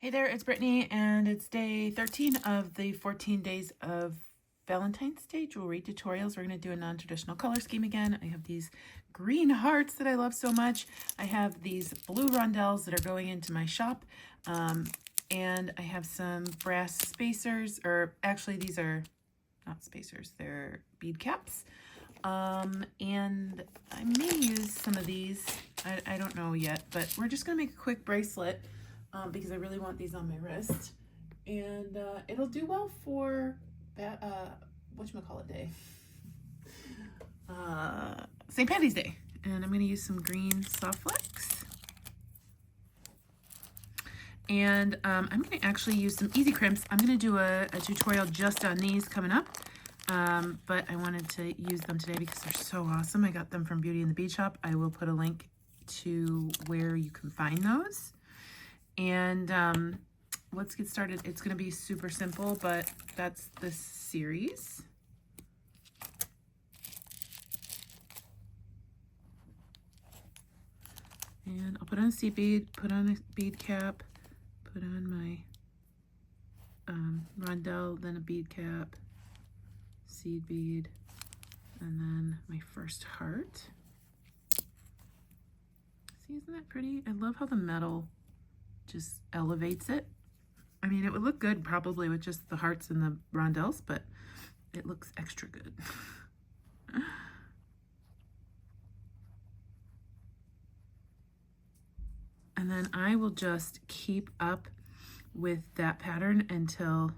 Hey there, it's Brittany, and it's day 13 of the 14 days of Valentine's Day jewelry tutorials. We're going to do a non-traditional color scheme again. I have these green hearts that I love so much. I have these blue rondelles that are going into my shop, and I have some brass spacers, or actually these are not spacers, they're bead caps. And I may use some of these. I don't know yet, but we're just going to make a quick bracelet. Because I really want these on my wrist, and it'll do well for that whatchamacallit day, St. Patty's Day. And I'm going to use some green soft flex, and I'm going to actually use some EasyCrimps. I'm going to do a tutorial just on these coming up, but I wanted to use them today because they're so awesome. I got them from Beauty and the Bead Shop. I will put a link to where you can find those. And let's get started. It's going to be super simple, but that's the series. And I'll put on a seed bead, put on a bead cap, put on my rondelle, then a bead cap, seed bead, and then my first heart. See, isn't that pretty? I love how the metal just elevates it. I mean, it would look good probably with just the hearts and the rondelles, but it looks extra good. And then I will just keep up with that pattern until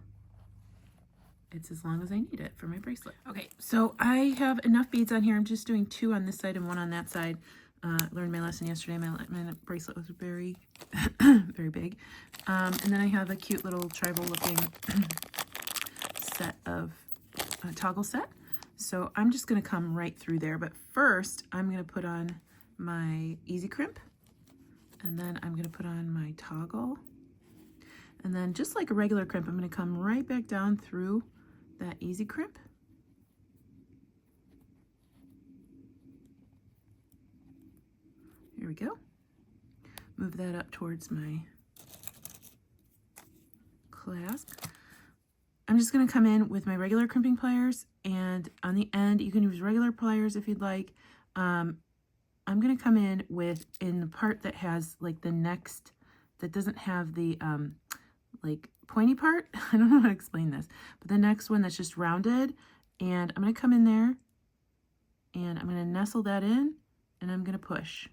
it's as long as I need it for my bracelet. Okay, so I have enough beads on here. I'm just doing 2 on this side and 1 on that side. Learned my lesson yesterday. My bracelet was very, very big. And then I have a cute little tribal looking set of toggle set. So I'm just going to come right through there. But first, I'm going to put on my EasyCrimp. And then I'm going to put on my toggle. And then just like a regular crimp, I'm going to come right back down through that EasyCrimp. Here we go. Move that up towards my clasp. I'm just going to come in with my regular crimping pliers, and on the end you can use regular pliers if you'd like. I'm going to come in the part that has like the next, that doesn't have the like pointy part. I don't know how to explain this, but the next one that's just rounded, and I'm going to come in there and I'm going to nestle that in, and I'm going to push.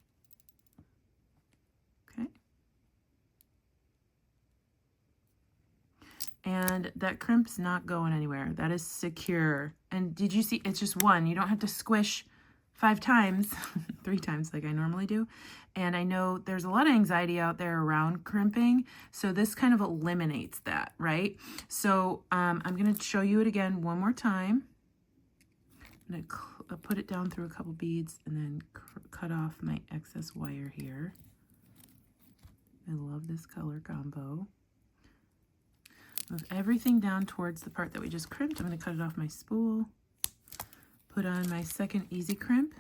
And that crimp's not going anywhere. That is secure. And did you see, it's just one. You don't have to squish 5 times, 3 times like I normally do. And I know there's a lot of anxiety out there around crimping, so this kind of eliminates that, right? So I'm going to show you it again one more time. I'm going to put it down through a couple beads and then cut off my excess wire here. I love this color combo. Move everything down towards the part that we just crimped. I'm going to cut it off my spool. Put on my second EasyCrimp.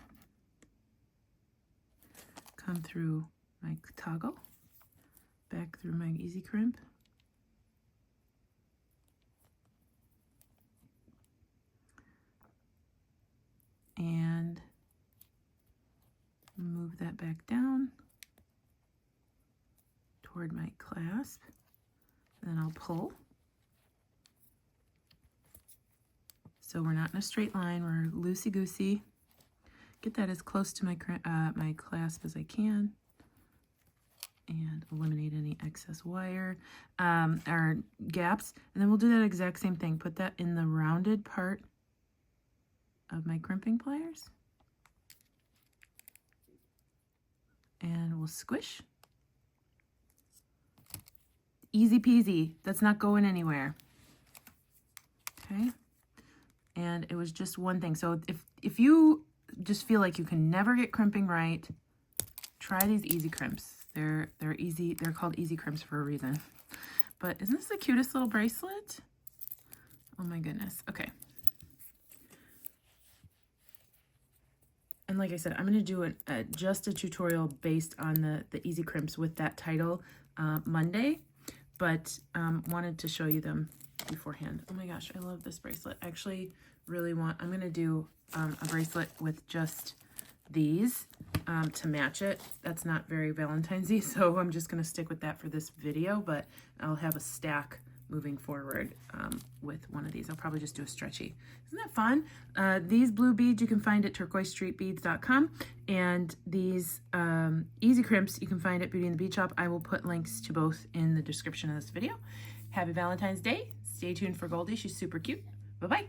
Come through my toggle. Back through my EasyCrimp. And move that back down toward my clasp. Then I'll pull. So we're not in a straight line, we're loosey-goosey. Get that as close to my clasp as I can. And eliminate any excess wire or gaps. And then we'll do that exact same thing. Put that in the rounded part of my crimping pliers. And we'll squish. Easy peasy. That's not going anywhere. Okay. And it was just one thing. So if you just feel like you can never get crimping right, try these EasyCrimps. They're easy. They're called EasyCrimps for a reason. But isn't this the cutest little bracelet? Oh my goodness. Okay. And like I said, I'm going to do just a tutorial based on the EasyCrimps with that title Monday. but wanted to show you them beforehand. Oh my gosh, I love this bracelet. I actually really want, I'm gonna do a bracelet with just these to match it. That's not very Valentine's-y, so I'm just gonna stick with that for this video, but I'll have a stack moving forward with one of these. I'll probably just do a stretchy. Isn't that fun? These blue beads you can find at Turquoise.Street and these EasyCrimps you can find at Beauty and the Bead Shop. I will put links to both in the description of this video. Happy Valentine's Day. Stay tuned for Goldie. She's super cute. Bye-bye.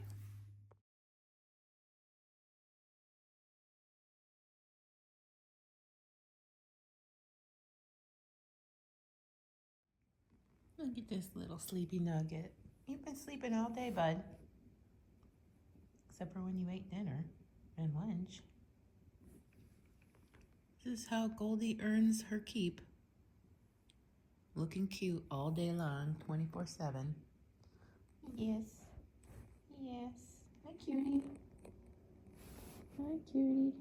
Look at this little sleepy nugget. You've been sleeping all day, bud. Except for when you ate dinner and lunch. This is how Goldie earns her keep. Looking cute all day long, 24/7. Yes. Yes. Hi, cutie. Hi, cutie.